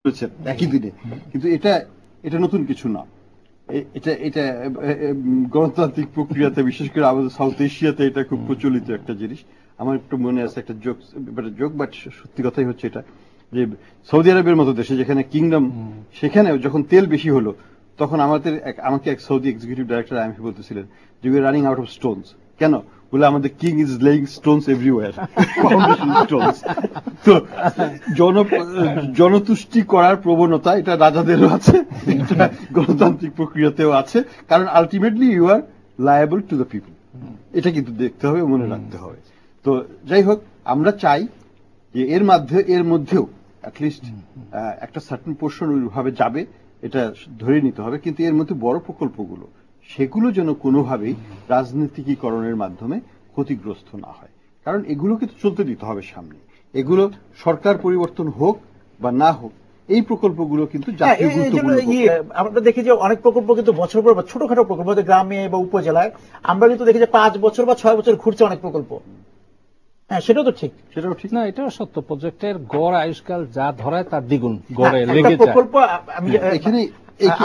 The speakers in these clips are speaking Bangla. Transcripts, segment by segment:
করেছেন একই দিনে, কিন্তু এটা এটা নতুন কিছু না। এটা এটা গণতান্ত্রিক প্রক্রিয়াতে, বিশেষ করে আমাদের সাউথ এশিয়াতে এটা খুব প্রচলিত একটা জিনিস। আমার একটু মনে আছে একটা জোক, বাট সত্যি কথাই হচ্ছে এটা, যে সৌদি আরবের মতো দেশে যেখানে কিংডম, সেখানে যখন তেল বেশি হলো তখন আমাকে এক সৌদি এক্সিকিউটিভ ডাইরেক্টর আমাকে বলতেছিলেন যে we are running out of Stones. কেন? বলে আমাদের king is laying Stones everywhere, foundation Stones. তো জনতুষ্টি করার প্রবণতা এটা রাজাদেরও আছে, এটা গণতান্ত্রিক প্রক্রিয়াতেও আছে, কারণ ultimately you are liable to the people. এটা কিন্তু দেখতে হবে, মনে রাখতে হবে। তো যাই হোক, আমরা চাই যে এর মধ্যেও অ্যাটলিস্ট একটা সার্টেন পোর্শন ওইভাবে যাবে, এটা ধরে নিতে হবে। কিন্তু এর মধ্যে বড় প্রকল্পগুলো, সেগুলো যেন কোনোভাবেই রাজনীতিকীকরণের মাধ্যমে ক্ষতিগ্রস্ত না হয়, কারণ এগুলোকে তো চলতে দিতে হবে সামনে। এগুলো সরকার পরিবর্তন হোক বা না হোক, এই প্রকল্পগুলো কিন্তু জাতীয় গুরুত্বপূর্ণ। আমরা দেখি যে অনেক প্রকল্প কিন্তু বছর পর ছোটখাটো প্রকল্প, গ্রামে বা উপজেলায় আমরা কিন্তু দেখি যে 5 বছর বা 6 বছর ঘুরছে অনেক প্রকল্প। হ্যাঁ, সেটাও তো ঠিক, সেটাও ঠিক না, এটাও সত্য। প্রজেক্টের গড় আয়ুষ্কাল যা ধরায় তার দ্বিগুণ গড়ে লেগে যায়। প্রকল্প এখানে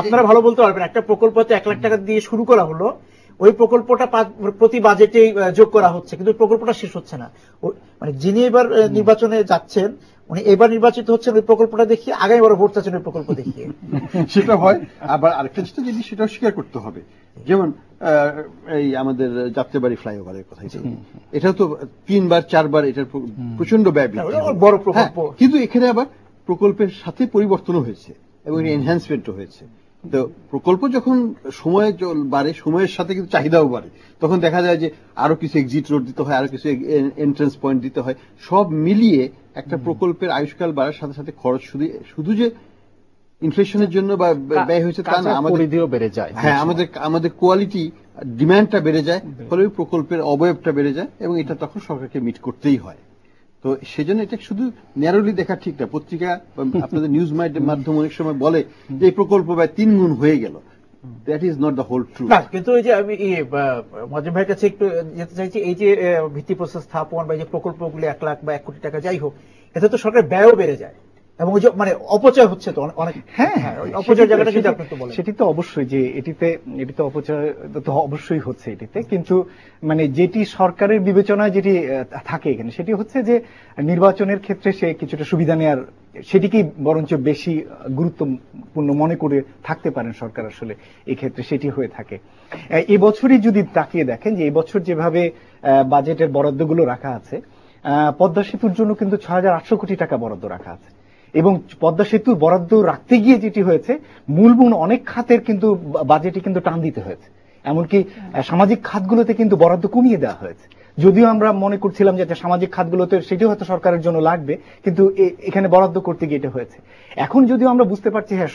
আপনারা ভালো বলতে পারবেন, একটা প্রকল্প 1 লাখ টাকা দিয়ে শুরু করা হলো, ওই প্রকল্পটা প্রতি বাজেটে যোগ করা হচ্ছে, কিন্তু প্রকল্পটা শেষ হচ্ছে না। মানে যিনি এবার নির্বাচনে যাচ্ছেন, উনি এবার নির্বাচিত হচ্ছেন ওই প্রকল্পটা দেখিয়ে, আগামীবার ভোট চাচ্ছেন ওই প্রকল্প দেখিয়ে। সেটা হয়। আবার আরেকটা জিনিস সেটাও স্বীকার করতে হবে, যেমন এই আমাদের যাত্রাবাড়ি ফ্লাইওভারের কথাই, এটাও তো 3 বার 4 বার এটার প্রচন্ড ব্যয়, বড় প্রকল্প। কিন্তু এখানে আবার প্রকল্পের সাথে পরিবর্তনও হয়েছে এবং এনহ্যান্সমেন্টও হয়েছে। তো প্রকল্প যখন সময় বাড়ে, সময়ের সাথে কিন্তু চাহিদাও বাড়ে, তখন দেখা যায় যে আরো কিছু এক্সিট রোড দিতে হয়, আরো কিছু এন্ট্রান্স পয়েন্ট দিতে হয়। সব মিলিয়ে একটা প্রকল্পের আয়ুষ্কাল বাড়ার সাথে সাথে খরচ শুধু যে ইনফ্লেশনের জন্য বা ব্যয় হয়েছে তা না, আমাদের বেড়ে যায়। হ্যাঁ, আমাদের কোয়ালিটি ডিমান্ডটা বেড়ে যায়, ফলে প্রকল্পের অবয়বটা বেড়ে যায়, এবং এটা তখন সরকারকে মিট করতেই হয়। তো সেজন্য এটা শুধু ন্যারোলি দেখা ঠিক না। পত্রিকা আপনাদের নিউজ মাধ্যম অনেক সময় বলে যে এই প্রকল্প ব্যয় 3 গুণ হয়ে গেল। That is not the whole truth. কিন্তু এই যে আমি মজিম ভাইয়ের কাছে একটু যেতে চাইছি, এই যে ভিত্তিপ্রস্তর স্থাপন বা এই যে প্রকল্পগুলি 1 লাখ বা 1 কোটি টাকা যাই হোক, এতে তো সরকার ব্যয়ও বেড়ে যায় এবং ওই যে মানে অপচয় হচ্ছে তো অনেক। হ্যাঁ, অপচয় জায়গাটা কিন্তু আপনি তো বলেন। সেটি তো অবশ্যই, যে এটিতে অপচয় তো অবশ্যই হচ্ছে এটিতে, কিন্তু মানে যেটি সরকারের বিবেচনায় যেটি থাকে এখানে, সেটি হচ্ছে যে নির্বাচনের ক্ষেত্রে সে কিছুটা সুবিধা নেওয়ার, সেটিকেই বরঞ্চ বেশি গুরুত্বপূর্ণ মনে করে থাকতে পারেন সরকার। আসলে এই ক্ষেত্রে সেটি হয়ে থাকে। এবছরই যদি তাকিয়ে দেখেন যে এবছর যেভাবে বাজেটের বরাদ্দগুলো রাখা আছে, পদ্মা সেতুর জন্য কিন্তু 6,800 কোটি টাকা বরাদ্দ রাখা আছে, এবং পদ্মা সেতুর বরাদ্দ রাখতে গিয়ে যেটি হয়েছে, মূল অনেক খাতের কিন্তু বাজেটে কিন্তু টান দিতে হয়েছে। এমনকি সামাজিক খাতগুলোতে কিন্তু বরাদ্দ কমিয়ে দেওয়া হয়েছে। যদিও আমরা মনে করছিলাম যে সামাজিক খাতগুলোতে সেটি হয়তো সরকারের জন্য লাগবে, কিন্তু এখানে বরাদ্দ করতে গিয়ে এটা হয়েছে। এখন যদিও আমরা বুঝতে পারছি হ্যাঁ,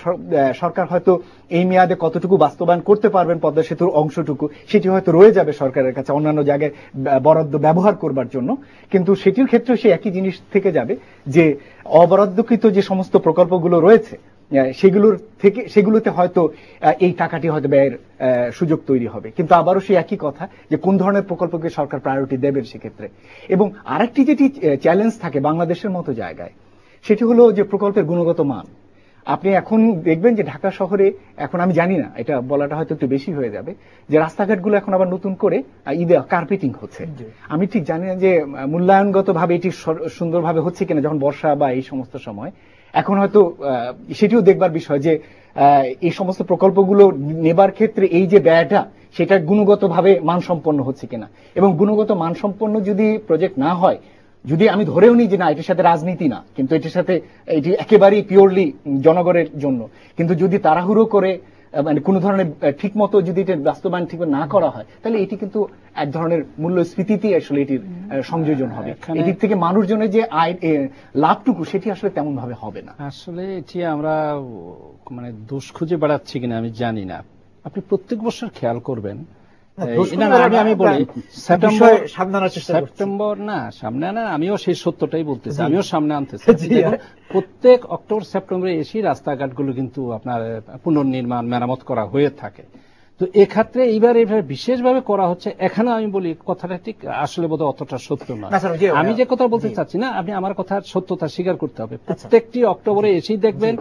সরকার হয়তো এই মেয়াদে কতটুকু বাস্তবায়ন করতে পারবেন পদ্মা সেতুর অংশটুকু, সেটি হয়তো রয়ে যাবে সরকারের কাছে অন্যান্য জায়গায় বরাদ্দ ব্যবহার করবার জন্য, কিন্তু সেটির ক্ষেত্রে সে একই জিনিস থেকে যাবে যে অবরাদ্দকৃত যে সমস্ত প্রকল্পগুলো রয়েছে সেগুলোতে হয়তো এই টাকাটি হয়তো ব্যয়ের সুযোগ তৈরি হবে। কিন্তু আবারও সেই একই কথা যে কোন ধরনের প্রকল্পকে সরকার প্রায়োরিটি দেবেন সেক্ষেত্রে। এবং আরেকটি যেটি চ্যালেঞ্জ থাকে বাংলাদেশের মতো জায়গায়, সেটি হলো যে প্রকল্পের গুণগত মান। আপনি এখন দেখবেন যে ঢাকা শহরে, এখন আমি জানি না, এটা বলাটা হয়তো একটু বেশি হয়ে যাবে, যে রাস্তাঘাটগুলো এখন আবার নতুন করে কার্পেটিং হচ্ছে। আমি ঠিক জানি না যে মূল্যায়নগত ভাবে এটি সুন্দরভাবে হচ্ছে কিনা যখন বর্ষা বা এই সমস্ত সময়। এখন হয়তো সেটিও দেখবার বিষয় যে এই সমস্ত প্রকল্পগুলো নেবার ক্ষেত্রে এই যে ব্যয়টা, সেটা গুণগতভাবে মানসম্পন্ন হচ্ছে কিনা। এবং গুণগত মানসম্পন্ন যদি প্রজেক্ট না হয়, যদি আমি ধরেও নিই যে না এটির সাথে রাজনীতি না, কিন্তু এটির সাথে এটি একেবারেই পিওরলি জনগণের জন্য, কিন্তু যদি তাড়াহুড়ো করে মানে কোন ধরনের ঠিক মতো যদি এটা বাস্তবায়ন ঠিক না করা হয়, তাহলে এটি কিন্তু এক ধরনের মূল্যস্ফীতিতেই আসলে এটির সংযোজন হবে। এটির থেকে মানুষজনের যে আয় লাভটুকু সেটি আসলে তেমন ভাবে হবে না। আসলে এটি আমরা মানে দোষ খুঁজে বেড়াচ্ছি কিনা আমি জানি না। আপনি প্রত্যেক বছর খেয়াল করবেন, আমি বলি সেপ্টেম্বর না সামনে আনা, আমিও সেই সত্যটাই বলতেছি, আমিও সামনে আনতেছি। প্রত্যেক অক্টোবর সেপ্টেম্বরে এসে রাস্তাঘাটগুলো কিন্তু আপনার পুনর্নির্মাণ মেরামত করা হয়ে থাকে। তো এক্ষেত্রে এইবার বিশেষভাবে করা হচ্ছে। এখানে আমি বলি কথাটা ঠিক আসলে বোধহয় অতটা সত্য না। আমি যে কথা বলতে চাচ্ছি না, আপনি আমার কথার সত্যতা স্বীকার করতে হবে। প্রত্যেকটি অক্টোবরে এসেই দেখবেন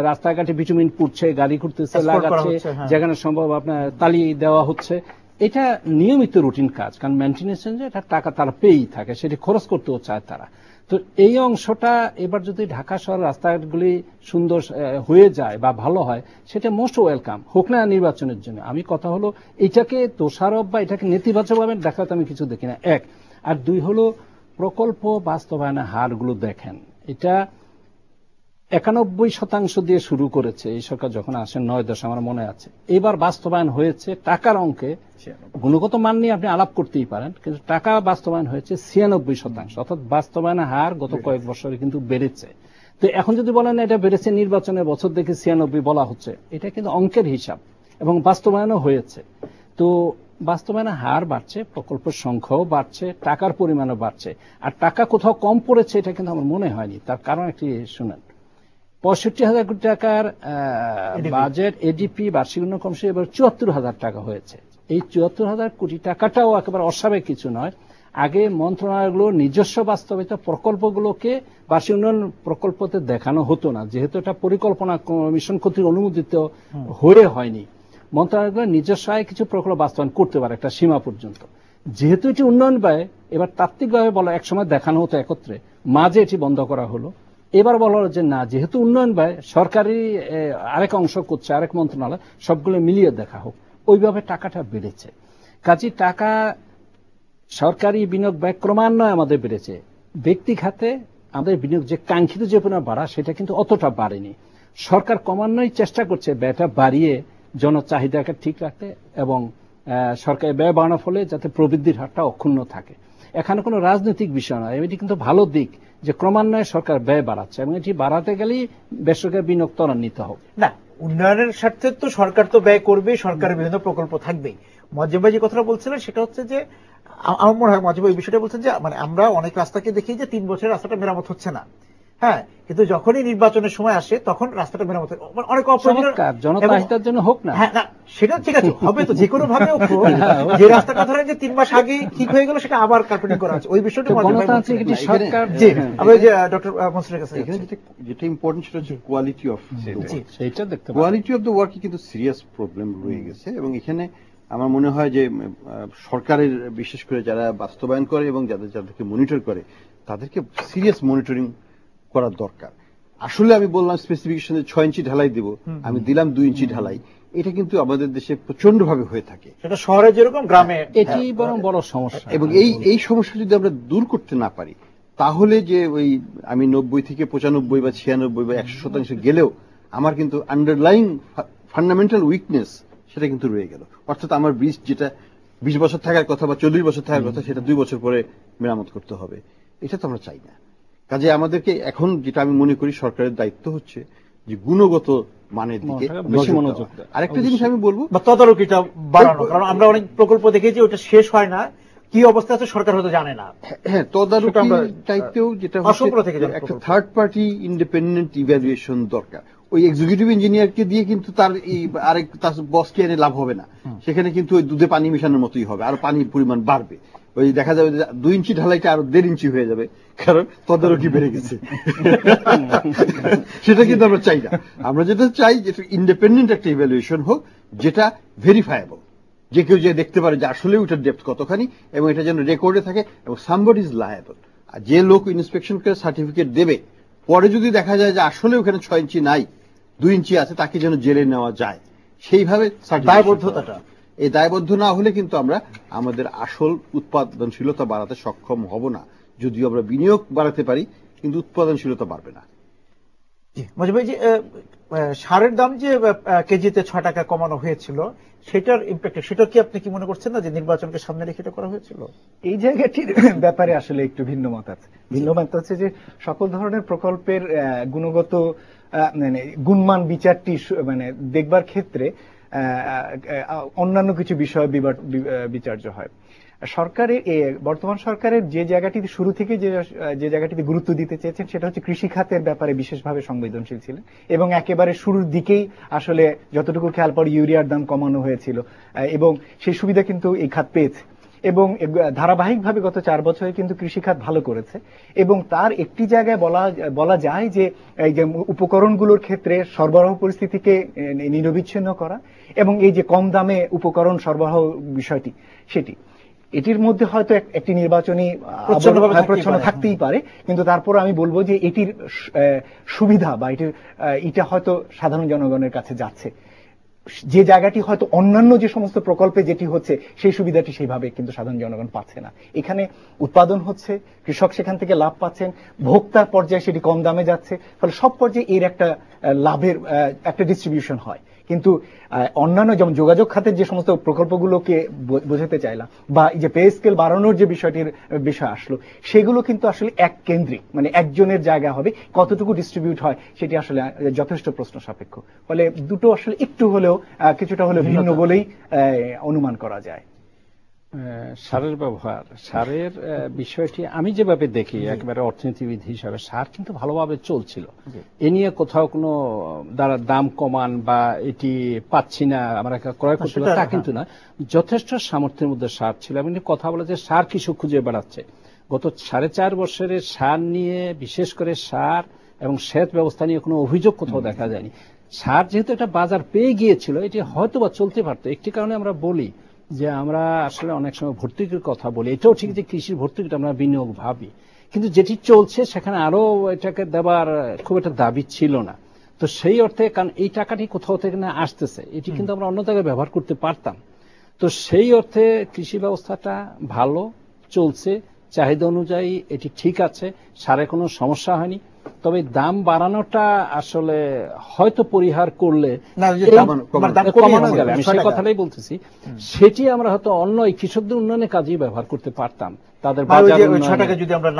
রাস্তাঘাটে বিটুমিন পুড়ছে, গাড়ি ঘুরতেছে, লাগাচ্ছে, যেখানে সম্ভব আপনার তালি দেওয়া হচ্ছে। এটা নিয়মিত রুটিন কাজ, কারণ মেনটেন্যান্স এটা টাকা তারা পেয়েই থাকে, সেটি খরচ করতেও চায় তারা। তো এই অংশটা এবার যদি ঢাকা শহর রাস্তাঘাটগুলি সুন্দর হয়ে যায় বা ভালো হয়, সেটা মোস্ট ওয়েলকাম, হোক না নির্বাচনের জন্য। আমি কথা হলো এটাকে দোষারোপ বা এটাকে নেতিবাচকভাবে দেখাতে আমি কিছু দেখি না, এক। আর দুই হলো প্রকল্প বাস্তবায়নের হারগুলো দেখেন, এটা 91% দিয়ে শুরু করেছে এই সরকার যখন আসেন, 9-10 আমার মনে আছে। এবার বাস্তবায়ন হয়েছে টাকার অঙ্কে, গুণগত মান নিয়ে আপনি আলাপ করতেই পারেন, কিন্তু টাকা বাস্তবায়ন হয়েছে 96%। অর্থাৎ বাস্তবায়নের হার গত কয়েক বছরে কিন্তু বেড়েছে। তো এখন যদি বলেন এটা বেড়েছে নির্বাচনের বছর দেখে 96 বলা হচ্ছে, এটা কিন্তু অঙ্কের হিসাব এবং বাস্তবায়নও হয়েছে। তো বাস্তবায়নের হার বাড়ছে, প্রকল্পের সংখ্যাও বাড়ছে, টাকার পরিমাণও বাড়ছে। আর টাকা কোথাও কম পড়েছে এটা কিন্তু আমার মনে হয়নি। তার কারণ একটি শুনেন, 65,000 কোটি টাকার বাজেট এডিপি বার্ষিক উন্নয়ন কমিশন এবার 74,000 টাকা হয়েছে। এই 74,000 কোটি টাকাটাও একেবারে অস্বাভাবিক কিছু নয়। আগে মন্ত্রণালয়গুলোর নিজস্ব বাস্তবিত প্রকল্পগুলোকে বার্ষিক উন্নয়ন প্রকল্পতে দেখানো হতো না, যেহেতু এটা পরিকল্পনা কমিশন কর্তৃক অনুমোদিত হয়নি। মন্ত্রণালয়গুলো নিজস্ব আয় কিছু প্রকল্প বাস্তবায়ন করতে পারে একটা সীমা পর্যন্ত। যেহেতু এটি উন্নয়ন ব্যয়, এবার তাত্ত্বিকভাবে বলা, একসময় দেখানো হতো একত্রে, মাঝে এটি বন্ধ করা হলো। এবার বলা হলো যে না, যেহেতু উন্নয়ন ব্যয় সরকারি আরেক অংশ করছে, আরেক মন্ত্রণালয়, সবগুলো মিলিয়ে দেখা হোক। ওইভাবে টাকাটা বেড়েছে। কাজে টাকা সরকারি বিনিয়োগ ব্যয় ক্রমান্বয়ে আমাদের বেড়েছে। ব্যক্তি খাতে আমাদের বিনিয়োগ যে কাঙ্ক্ষিত যে পরিমাণ বাড়া, সেটা কিন্তু অতটা বাড়েনি। সরকার ক্রমান্বয়ে চেষ্টা করছে ব্যয়টা বাড়িয়ে জনচাহিদাকে ঠিক রাখতে এবং সরকারি ব্যয় বাড়ানোর ফলে যাতে প্রবৃদ্ধির হারটা অক্ষুণ্ণ থাকে। এখানে কোনো রাজনৈতিক বিষয় নয়, এটি কিন্তু ভালো দিক যে ক্রমান্বয়ে সরকার ব্যয় বাড়াচ্ছে, এবং এটি বাড়াতে গেলেই বেসরকারি বিনিয়োগ ত্বরান্বিত হবে। না, উন্নয়নের স্বার্থে তো সরকার তো ব্যয় করবেই, সরকারের বিভিন্ন প্রকল্প থাকবেই। মজিব ভাই যে কথাটা বলছিলেন সেটা হচ্ছে যে, আমার মনে হয় মজিব ভাই বিষয়টা বলছেন যে, মানে আমরা অনেক রাস্তাকে দেখি যে 3 বছরের রাস্তাটা মেরামত হচ্ছে না, হ্যাঁ, কিন্তু যখনই নির্বাচনের সময় আসে তখন রাস্তাটা মেরামত অনেক জনতাহিতার জন্য হোক না, হ্যাঁ, না সেটা ঠিক আছে, হবে তো যে কোনো ভাবে যে রাস্তাটা ধরেন যে 3 মাস আগে ঠিক হয়ে গেল, সেটা আবার কার্পেটিং করা হচ্ছে। ওই বিষয়টা সরকার, আমি যে ডক্টর মনসুরের কাছে এখানে যেটা ইম্পর্টেন্ট সেটা হচ্ছে কোয়ালিটি অফ সেইটা দেখতে, কোয়ালিটি অফ দ্য ওয়ার্ক কিন্তু সিরিয়াস প্রবলেম রয়ে গেছে। এবং এখানে আমার মনে হয় যে সরকারের বিশেষ করে যারা বাস্তবায়ন করে এবং যাদেরকে মনিটর করে, তাদেরকে সিরিয়াস মনিটরিং করার দরকার। আসলে আমি বললাম স্পেসিফিকেশনে 6 ইঞ্চি ঢালাই দিব, আমি দিলাম 2 ইঞ্চি ঢালাই, এটা কিন্তু আমাদের দেশে প্রচন্ড ভাবে হয়ে থাকে। সেটা শহরে যেরকম, গ্রামে এটি বরং বড় সমস্যা। এবং এই সমস্যা যদি আমরা দূর করতে না পারি, তাহলে যে ওই আমি 90 থেকে 95 বা 96 বা 100% গেলেও আমার কিন্তু আন্ডারলাইং ফান্ডামেন্টাল উইকনেস সেটা কিন্তু রয়ে গেল। অর্থাৎ আমার ব্রিজ যেটা 20 বছর থাকার কথা বা 40 বছর থাকার কথা, সেটা 2 বছর পরে মেরামত করতে হবে। এটা তো আমরা চাই না। কাজে আমাদেরকে এখন যেটা আমি মনে করি সরকারের দায়িত্ব হচ্ছে যে গুণগত মানের দিকে বেশি মনোযোগ দেওয়া। আরেকটা জিনিস আমি বলবো, বা তদারকিটা বাড়ানো, কারণ আমরা অনেক প্রকল্প দেখেছি ওটা শেষ হয় না, কি অবস্থা আছে সরকার হয়তো জানে না। হ্যাঁ, তদারকি দায়িত্বেও যেটা একটা থার্ড পার্টি ইন্ডিপেন্ডেন্ট ইভ্যালুয়েশন দরকার। ওই এক্সিকিউটিভ ইঞ্জিনিয়ারকে দিয়ে কিন্তু তার আরেক তার বসকে এনে লাভ হবে না। সেখানে কিন্তু ওই দুধে পানি মেশানোর মতোই হবে, আর পানির পরিমাণ বাড়বে। ওই দেখা যাবে যে 2 ইঞ্চি ঢালাইটা আরো 1.5 ইঞ্চি হয়ে যাবে, কারণ তদারকি বেড়ে গেছে। সেটা কিন্তু আমরা চাই না। আমরা যেটা চাই যে ইন্ডিপেন্ডেন্ট একটা ইভ্যালুয়েশন হোক, যেটা ভেরিফায়েবল, যে কেউ যে দেখতে পারে যে আসলে ওটার ডেপথ কতখানি, এবং এটা যেন রেকর্ডে থাকে, এবং সামবডি ইজ লায়াবল। আর যে লোক ইন্সপেকশন করে সার্টিফিকেট দেবে, পরে যদি দেখা যায় যে আসলে ওখানে 6 ইঞ্চি নাই, 2 ইঞ্চি আছে, তাকে যেন জেলে নেওয়া যায়। সেইভাবে দায়বদ্ধতাটা, এই দায়বদ্ধ না হলে কিন্তু আমরা আমাদের আসল উৎপাদনশীলতা বাড়াতে সক্ষম হব না। যদিও আমরা বিনিয়োগ বাড়াতে পারি, কিন্তু উৎপাদনশীলতা বাড়বে না। মজিব ভাই, যে সারের দাম যে কেজিতে 6 টাকা কমানো হয়েছিল, সেটার ইম্প্যাক্ট, সেটা কি আপনি কি মনে করছেন না যে নির্বাচনকে সামনে রেখে এটা করা হয়েছিল? এই জায়গাটির ব্যাপারে আসলে একটু ভিন্ন মত আছে। ভিন্ন মত হচ্ছে যে সকল ধরনের প্রকল্পের গুণগত গুণমান বিচারটি মানে দেখবার ক্ষেত্রে অন্যান্য কিছু বিষয় বিচার্য হয়। সরকারের বর্তমান সরকারের যে জায়গাটিতে শুরু থেকে যে জায়গাটিতে গুরুত্ব দিতে চেয়েছেন সেটা হচ্ছে কৃষি খাতের ব্যাপারে বিশেষভাবে সংবেদনশীল ছিলেন, এবং একেবারে শুরুর দিকেই আসলে যতটুকু খেয়াল পর ইউরিয়ার দাম কমানো হয়েছিল, এবং সেই সুবিধা কিন্তু এই খাত পেয়েছে, এবং ধারাবাহিকভাবে গত 4 বছরে কিন্তু কৃষি খাত ভালো করেছে। এবং তার একটি জায়গায় বলা যায় যে এই যে উপকরণগুলোর ক্ষেত্রে সরবরাহ পরিস্থিতিকে নিরবিচ্ছিন্ন করা, এবং এই যে কম দামে উপকরণ সরবরাহ বিষয়টি, এটির মধ্যে হয়তো একটি নির্বাচনী প্রচ্ছন্ন থাকতেই পারে, কিন্তু তারপর আমি বলবো যে এটির সুবিধা বা এটা হয়তো সাধারণ জনগণের কাছে যাচ্ছে, যে জায়গাটি হয়তো অন্যান্য যে সমস্ত প্রকল্পে যেটি হচ্ছে সেই সুবিধাটি সেইভাবে কিন্তু সাধারণ জনগণ পাচ্ছে না। এখানে উৎপাদন হচ্ছে, কৃষক সেখান থেকে লাভ পাচ্ছেন, ভোক্তার পর্যায়ে সেটি কম দামে যাচ্ছে, ফলে সব পর্যায়ে এর একটা লাভের একটা ডিস্ট্রিবিউশন হয়। কিন্তু অন্যান্য যেমন যোগাযোগ খাতের যে সমস্ত প্রকল্পগুলোকে বোঝাতে চাইলাম, বা এই যে পে স্কেল বাড়ানোর যে বিষয় আসলো, সেগুলো কিন্তু আসলে এক কেন্দ্রিক, মানে একজনের জায়গা হবে, কতটুকু ডিস্ট্রিবিউট হয় সেটি আসলে যথেষ্ট প্রশ্ন সাপেক্ষ। ফলে দুটো আসলে একটু হলেও কিছুটা হলেও ভিন্ন বলেই অনুমান করা যায়। সারের ব্যবহার, সারের বিষয়টি আমি যেভাবে দেখি একেবারে অর্থনীতিবিদ হিসাবে, সার কিন্তু ভালোভাবে চলছিল, এ নিয়ে কোথাও কোনো দাম কমান বা এটি পাচ্ছি না আমরা ক্রয় করতে তা কিন্তু না, যথেষ্ট সামর্থ্যের মধ্যে সার ছিল। এবং কথা বলে যে সার কৃষক খুঁজে বেড়াচ্ছে, গত 4.5 বছরের সার নিয়ে, বিশেষ করে সার এবং সেচ ব্যবস্থা নিয়ে কোনো অভিযোগ কোথাও দেখা যায়নি। সার যেহেতু একটা বাজার পেয়ে গিয়েছিল, এটি হয়তো বা চলতে পারতো। একটি কারণে আমরা বলি যে আমরা আসলে অনেক সময় ভর্তুকির কথা বলি, এটাও ঠিক যে কৃষির ভর্তুকিটা আমরা বিনিয়োগ ভাবি, কিন্তু যেটি চলছে সেখানে আরো এটাকে দেবার খুব একটা দাবি ছিল না। তো সেই অর্থে, কারণ এই টাকাটি কোথাও থেকে না আসতেছে, এটি কিন্তু আমরা অন্য জায়গায় ব্যবহার করতে পারতাম। তো সেই অর্থে কৃষি ব্যবস্থাটা ভালো চলছে, চাহিদা অনুযায়ী এটি ঠিক আছে, সারে কোনো সমস্যা হয়নি। তবে দাম বাড়ানোটা আসলে হয়তো পরিহার করলে কমানো গেলে, আমি সেই কথাটাই বলতেছি, সেটি আমরা হয়তো অন্য এই কৃষকদের উন্নয়নের কাজেই ব্যবহার করতে পারতাম। তাদের বাজার যদি আমরা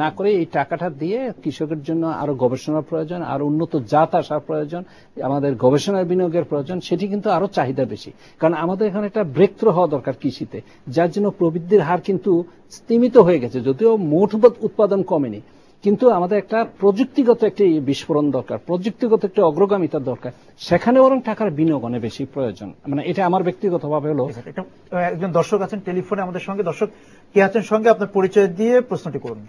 না করে এই টাকাটা দিয়ে কৃষকের জন্য আরো গবেষণার প্রয়োজন, আরো উন্নত জাত আসার প্রয়োজন, আমাদের গবেষণার বিনিয়োগের প্রয়োজন, সেটি কিন্তু আরো চাহিদা বেশি। কারণ আমাদের এখানে একটা ব্রেক থ্রু হওয়া দরকার কৃষিতে, যার জন্য প্রবৃদ্ধির হার কিন্তু স্তীমিত হয়ে গেছে, যদিও মোট উৎপাদন কমেনি, কিন্তু আমাদের একটা প্রযুক্তিগত একটি বিস্ফোরণ দরকার, প্রযুক্তিগত একটি অগ্রগামিতা দরকার, সেখানে বরং টাকার বিনিয়োগ অনেক বেশি প্রয়োজন। মানে এটা আমার ব্যক্তিগতভাবে হলো। একজন দর্শক আছেন টেলিফোনে আমাদের সঙ্গে। দর্শক কে আছেন সঙ্গে, আপনার পরিচয় দিয়ে প্রশ্নটি করুন।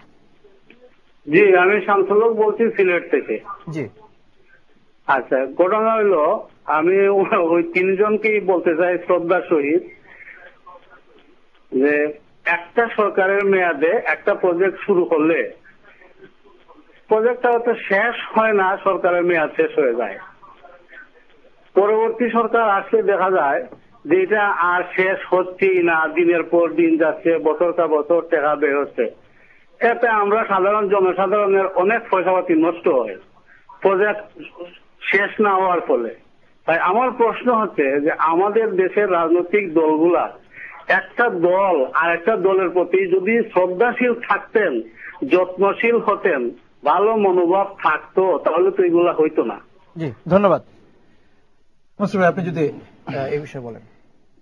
জি, আমি শামসুল হক বলছি সিলেট থেকে। জি আচ্ছা, ঘটনা হলো আমি ওই 3 জনকেই বলতে চাই শ্রদ্ধার সহিত যে একটা সরকারের মেয়াদে একটা প্রজেক্ট শুরু করলে প্রজেক্টটা হয়তো শেষ হয় না, সরকারের মেয়াদ শেষ হয়ে যায়। পরবর্তী সরকার আসলে দেখা যায় যে এটা আর শেষ হচ্ছেই না, দিনের পর দিন যাচ্ছে, বছরটা বছর টাকা বের হচ্ছে। এতে আমরা সাধারণ জনসাধারণের অনেক পয়সাপাতি নষ্ট হয় প্রজেক্ট শেষ না হওয়ার ফলে। তাই আমার প্রশ্ন হচ্ছে যে আমাদের দেশের রাজনৈতিক দলগুলা একটা দল আর একটা দলের প্রতি যদি শ্রদ্ধাশীল থাকতেন, যত্নশীল হতেন, ভালো মনোভাব থাকতো, তাহলে তো এগুলা হইতো না। জি ধন্যবাদ। মনসুর ভাই, আপনি যদি এই বিষয়ে বলেন।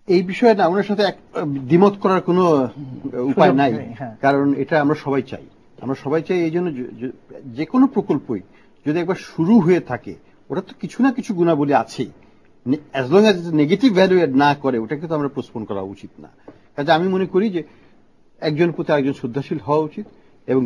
এই বিষয়ে না ওনার সাথে দ্বিমত করার কোনো উপায় নাই, কারণ এটা আমরা সবাই চাই। এই জন্য যে কোনো প্রকল্পই যদি একবার শুরু হয়ে থাকে, ওটা তো কিছু না কিছু গুণাবলী আছেই, as long as negative value add না করে ওটাকে তো আমরা পোস্টপোন করা উচিত না। কাজে আমি মনে করি যে একজন প্রতি আরেকজন শ্রদ্ধাশীল হওয়া উচিত, এবং